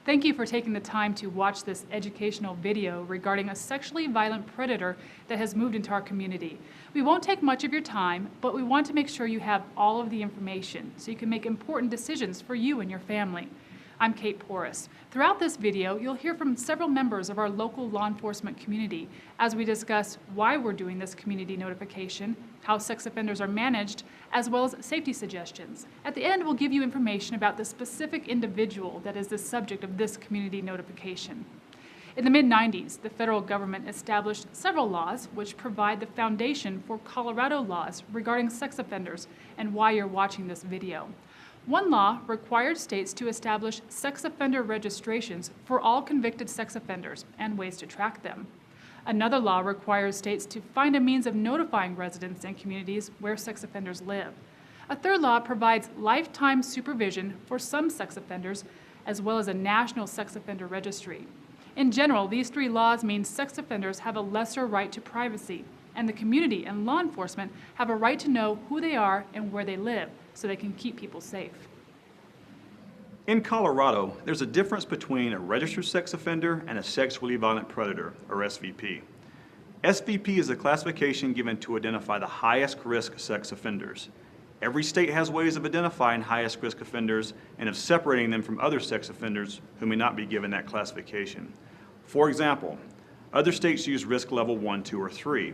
Thank you for taking the time to watch this educational video regarding a sexually violent predator that has moved into our community. We won't take much of your time, but we want to make sure you have all of the information so you can make important decisions for you and your family. I'm Kate Porras. Throughout this video, you'll hear from several members of our local law enforcement community as we discuss why we're doing this community notification, how sex offenders are managed, as well as safety suggestions. At the end, we'll give you information about the specific individual that is the subject of this community notification. In the mid-90s, the federal government established several laws which provide the foundation for Colorado laws regarding sex offenders and why you're watching this video. One law required states to establish sex offender registrations for all convicted sex offenders and ways to track them. Another law requires states to find a means of notifying residents and communities where sex offenders live. A third law provides lifetime supervision for some sex offenders, as well as a national sex offender registry. In general, these three laws mean sex offenders have a lesser right to privacy, and the community and law enforcement have a right to know who they are and where they live, so they can keep people safe. In Colorado, there's a difference between a registered sex offender and a sexually violent predator, or SVP. SVP is a classification given to identify the highest risk sex offenders. Every state has ways of identifying highest risk offenders and of separating them from other sex offenders who may not be given that classification. For example, other states use risk level 1, 2, or 3.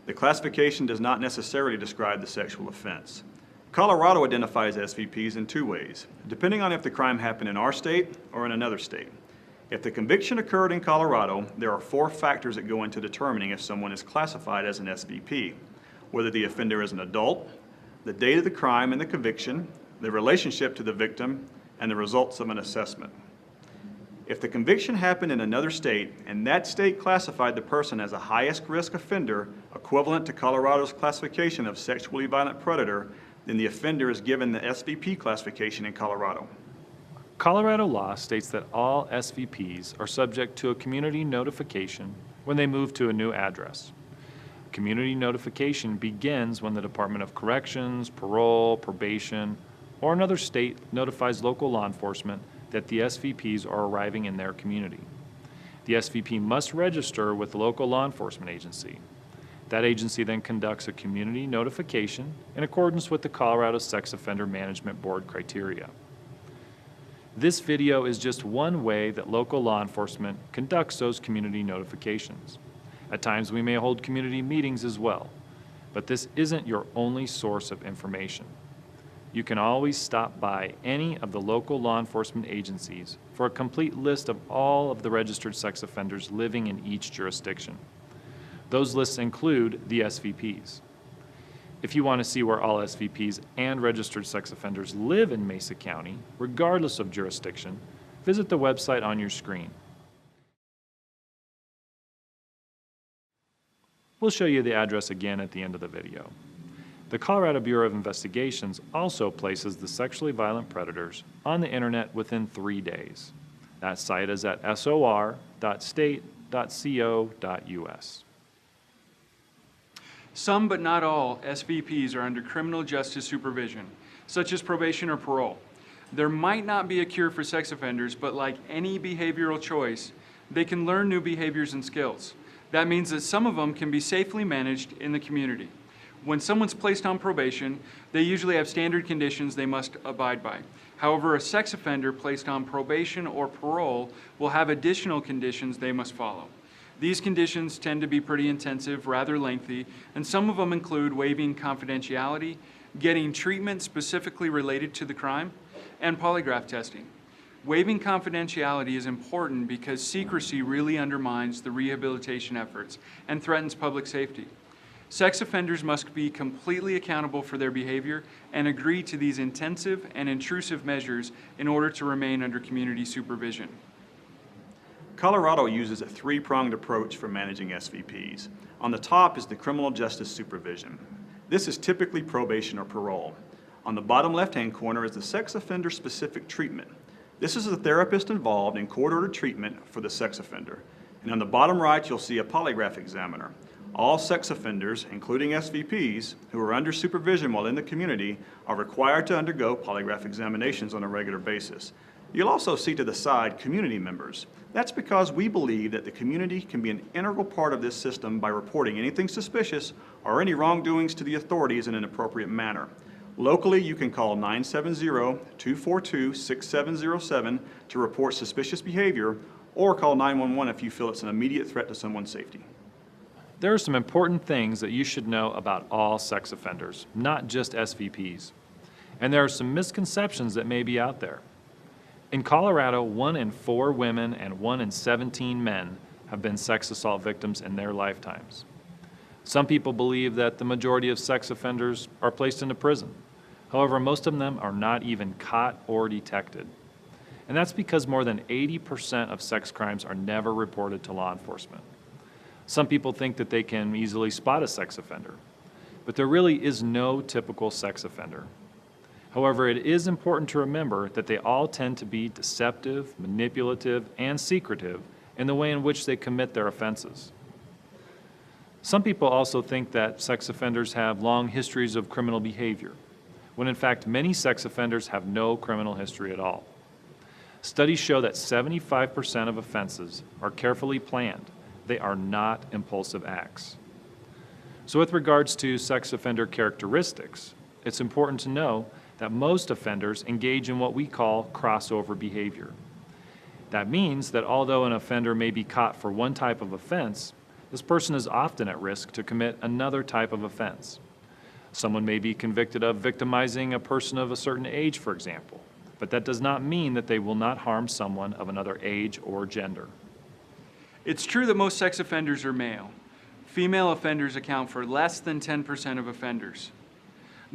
The classification does not necessarily describe the sexual offense. Colorado identifies SVPs in two ways, depending on if the crime happened in our state or in another state. If the conviction occurred in Colorado, there are 4 factors that go into determining if someone is classified as an SVP: whether the offender is an adult, the date of the crime and the conviction, the relationship to the victim, and the results of an assessment. If the conviction happened in another state and that state classified the person as a highest risk offender equivalent to Colorado's classification of sexually violent predator, then the offender is given the SVP classification in Colorado. Colorado law states that all SVPs are subject to a community notification when they move to a new address. Community notification begins when the Department of Corrections, Parole, Probation, or another state notifies local law enforcement that the SVPs are arriving in their community. The SVP must register with the local law enforcement agency. That agency then conducts a community notification in accordance with the Colorado Sex Offender Management Board criteria. This video is just one way that local law enforcement conducts those community notifications. At times we may hold community meetings as well, but this isn't your only source of information. You can always stop by any of the local law enforcement agencies for a complete list of all of the registered sex offenders living in each jurisdiction. Those lists include the SVPs. If you want to see where all SVPs and registered sex offenders live in Mesa County, regardless of jurisdiction, visit the website on your screen. We'll show you the address again at the end of the video. The Colorado Bureau of Investigations also places the sexually violent predators on the internet within 3 days. That site is at sor.state.co.us. Some, but not all, SVPs are under criminal justice supervision, such as probation or parole. There might not be a cure for sex offenders, but like any behavioral choice, they can learn new behaviors and skills. That means that some of them can be safely managed in the community. When someone's placed on probation, they usually have standard conditions they must abide by. However, a sex offender placed on probation or parole will have additional conditions they must follow. These conditions tend to be pretty intensive, rather lengthy, and some of them include waiving confidentiality, getting treatment specifically related to the crime, and polygraph testing. Waiving confidentiality is important because secrecy really undermines the rehabilitation efforts and threatens public safety. Sex offenders must be completely accountable for their behavior and agree to these intensive and intrusive measures in order to remain under community supervision. Colorado uses a 3-pronged approach for managing SVPs. On the top is the criminal justice supervision. This is typically probation or parole. On the bottom left-hand corner is the sex offender specific treatment. This is the therapist involved in court-ordered treatment for the sex offender. And on the bottom right, you'll see a polygraph examiner. All sex offenders, including SVPs, who are under supervision while in the community, are required to undergo polygraph examinations on a regular basis. You'll also see to the side community members. That's because we believe that the community can be an integral part of this system by reporting anything suspicious or any wrongdoings to the authorities in an appropriate manner. Locally, you can call 970-242-6707 to report suspicious behavior, or call 911 if you feel it's an immediate threat to someone's safety. There are some important things that you should know about all sex offenders, not just SVPs. And there are some misconceptions that may be out there. In Colorado, 1 in 4 women and 1 in 17 men have been sex assault victims in their lifetimes. Some people believe that the majority of sex offenders are placed into prison. However, most of them are not even caught or detected. And that's because more than 80% of sex crimes are never reported to law enforcement. Some people think that they can easily spot a sex offender, but there really is no typical sex offender. However, it is important to remember that they all tend to be deceptive, manipulative, and secretive in the way in which they commit their offenses. Some people also think that sex offenders have long histories of criminal behavior, when in fact many sex offenders have no criminal history at all. Studies show that 75% of offenses are carefully planned. They are not impulsive acts. So with regards to sex offender characteristics, it's important to know that most offenders engage in what we call crossover behavior. That means that although an offender may be caught for one type of offense, this person is often at risk to commit another type of offense. Someone may be convicted of victimizing a person of a certain age, for example, but that does not mean that they will not harm someone of another age or gender. It's true that most sex offenders are male. Female offenders account for less than 10% of offenders.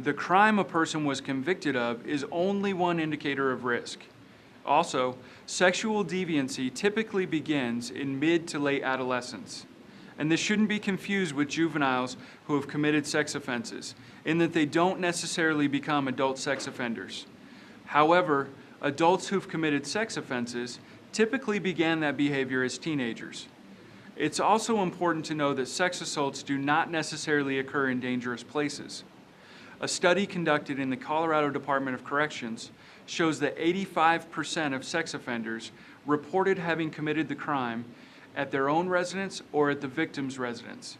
The crime a person was convicted of is only one indicator of risk. Also, sexual deviancy typically begins in mid to late adolescence. And this shouldn't be confused with juveniles who have committed sex offenses, in that they don't necessarily become adult sex offenders. However, adults who've committed sex offenses typically began that behavior as teenagers. It's also important to know that sex assaults do not necessarily occur in dangerous places. A study conducted in the Colorado Department of Corrections shows that 85% of sex offenders reported having committed the crime at their own residence or at the victim's residence.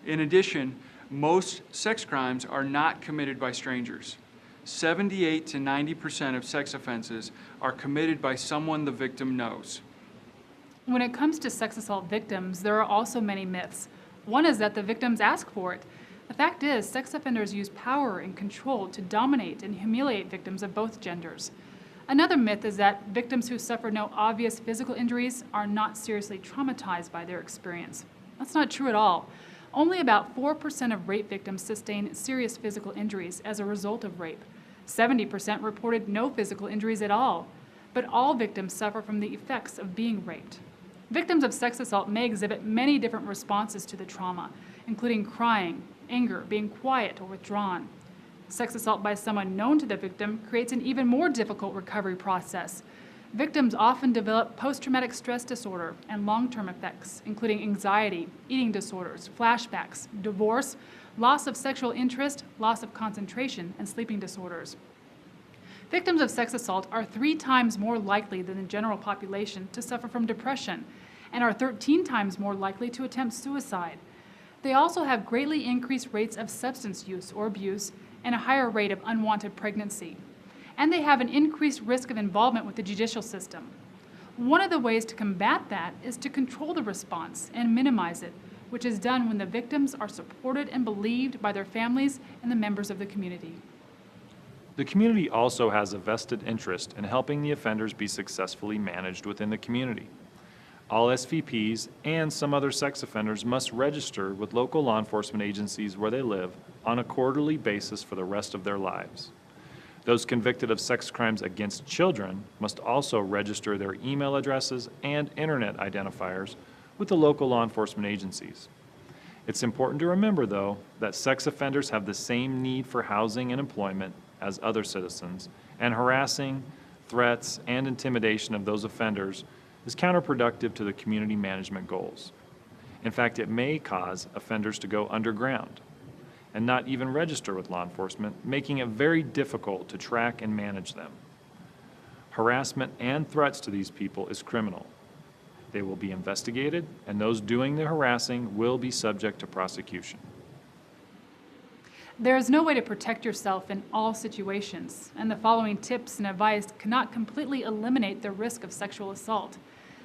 In addition, most sex crimes are not committed by strangers. 78 to 90% of sex offenses are committed by someone the victim knows. When it comes to sex assault victims, there are also many myths. One is that the victims ask for it. The fact is, sex offenders use power and control to dominate and humiliate victims of both genders. Another myth is that victims who suffer no obvious physical injuries are not seriously traumatized by their experience. That's not true at all. Only about 4% of rape victims sustain serious physical injuries as a result of rape. 70% reported no physical injuries at all. But all victims suffer from the effects of being raped. Victims of sex assault may exhibit many different responses to the trauma, including crying, anger, being quiet, or withdrawn. Sex assault by someone known to the victim creates an even more difficult recovery process. Victims often develop post-traumatic stress disorder and long-term effects, including anxiety, eating disorders, flashbacks, divorce, loss of sexual interest, loss of concentration, and sleeping disorders. Victims of sex assault are 3 times more likely than the general population to suffer from depression and are 13 times more likely to attempt suicide. They also have greatly increased rates of substance use or abuse and a higher rate of unwanted pregnancy. And they have an increased risk of involvement with the judicial system. One of the ways to combat that is to control the response and minimize it, which is done when the victims are supported and believed by their families and the members of the community. The community also has a vested interest in helping the offenders be successfully managed within the community. All SVPs and some other sex offenders must register with local law enforcement agencies where they live on a quarterly basis for the rest of their lives. Those convicted of sex crimes against children must also register their email addresses and internet identifiers with the local law enforcement agencies. It's important to remember, though, that sex offenders have the same need for housing and employment as other citizens, and harassing, threats, and intimidation of those offenders is counterproductive to the community management goals. In fact, it may cause offenders to go underground and not even register with law enforcement, making it very difficult to track and manage them. harassment, and threats to these people is criminal. They will be investigated, and those doing the harassing will be subject to prosecution. There is no way to protect yourself in all situations, and the following tips and advice cannot completely eliminate the risk of sexual assault.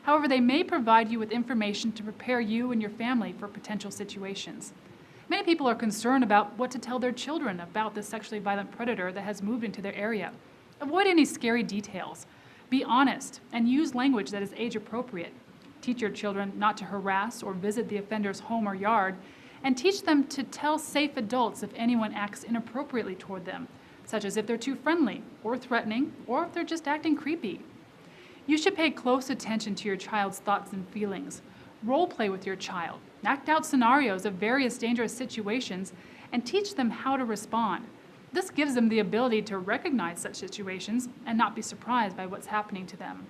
However, they may provide you with information to prepare you and your family for potential situations. Many people are concerned about what to tell their children about the sexually violent predator that has moved into their area. Avoid any scary details. Be honest and use language that is age appropriate. Teach your children not to harass or visit the offender's home or yard, and teach them to tell safe adults if anyone acts inappropriately toward them, such as if they're too friendly or threatening, or if they're just acting creepy. You should pay close attention to your child's thoughts and feelings. Role play with your child. Act out scenarios of various dangerous situations and teach them how to respond. This gives them the ability to recognize such situations and not be surprised by what's happening to them.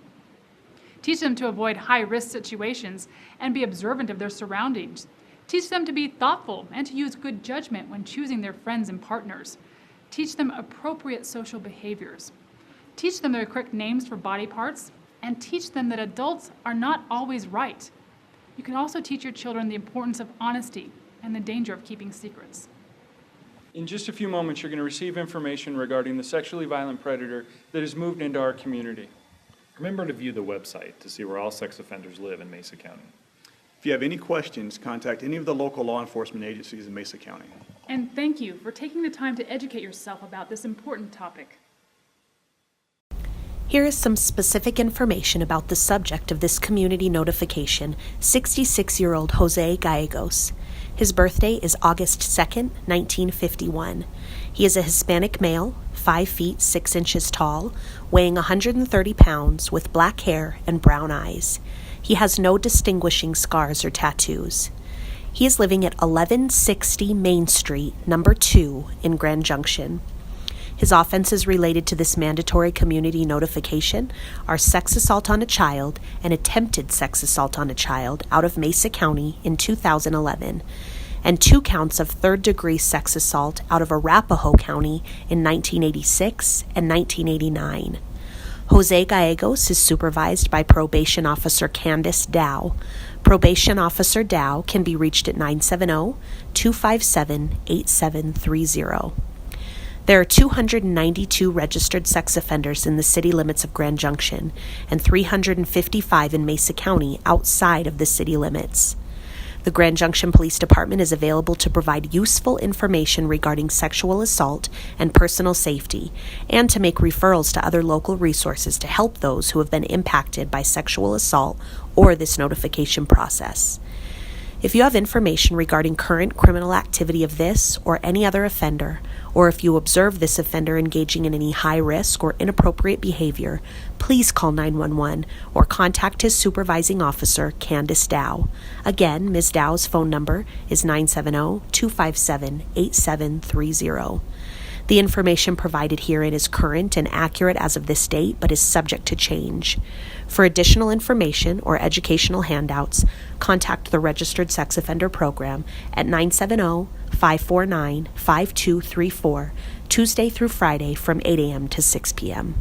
Teach them to avoid high-risk situations and be observant of their surroundings. Teach them to be thoughtful and to use good judgment when choosing their friends and partners. Teach them appropriate social behaviors. Teach them their correct names for body parts, and teach them that adults are not always right. You can also teach your children the importance of honesty and the danger of keeping secrets. In just a few moments, you're going to receive information regarding the sexually violent predator that has moved into our community. Remember to view the website to see where all sex offenders live in Mesa County. If you have any questions, contact any of the local law enforcement agencies in Mesa County. And thank you for taking the time to educate yourself about this important topic. Here is some specific information about the subject of this community notification, 66-year-old Jose Gallegos. His birthday is August 2nd, 1951. He is a Hispanic male, 5 feet 6 inches tall, weighing 130 pounds, with black hair and brown eyes. He has no distinguishing scars or tattoos. He is living at 1160 Main Street, number 2, in Grand Junction. His offenses related to this mandatory community notification are sex assault on a child and attempted sex assault on a child out of Mesa County in 2011, and 2 counts of third-degree sex assault out of Arapahoe County in 1986 and 1989. Jose Gallegos is supervised by Probation Officer Candace Dow. Probation Officer Dow can be reached at 970-257-8730. There are 292 registered sex offenders in the city limits of Grand Junction and 355 in Mesa County outside of the city limits. The Grand Junction Police Department is available to provide useful information regarding sexual assault and personal safety, and to make referrals to other local resources to help those who have been impacted by sexual assault or this notification process. If you have information regarding current criminal activity of this or any other offender, or if you observe this offender engaging in any high risk or inappropriate behavior, please call 911 or contact his supervising officer, Candace Dow. Again, Ms. Dow's phone number is 970-257-8730. The information provided herein is current and accurate as of this date, but is subject to change. For additional information or educational handouts, contact the Registered Sex Offender Program at 970-549-5234, Tuesday through Friday from 8 a.m. to 6 p.m.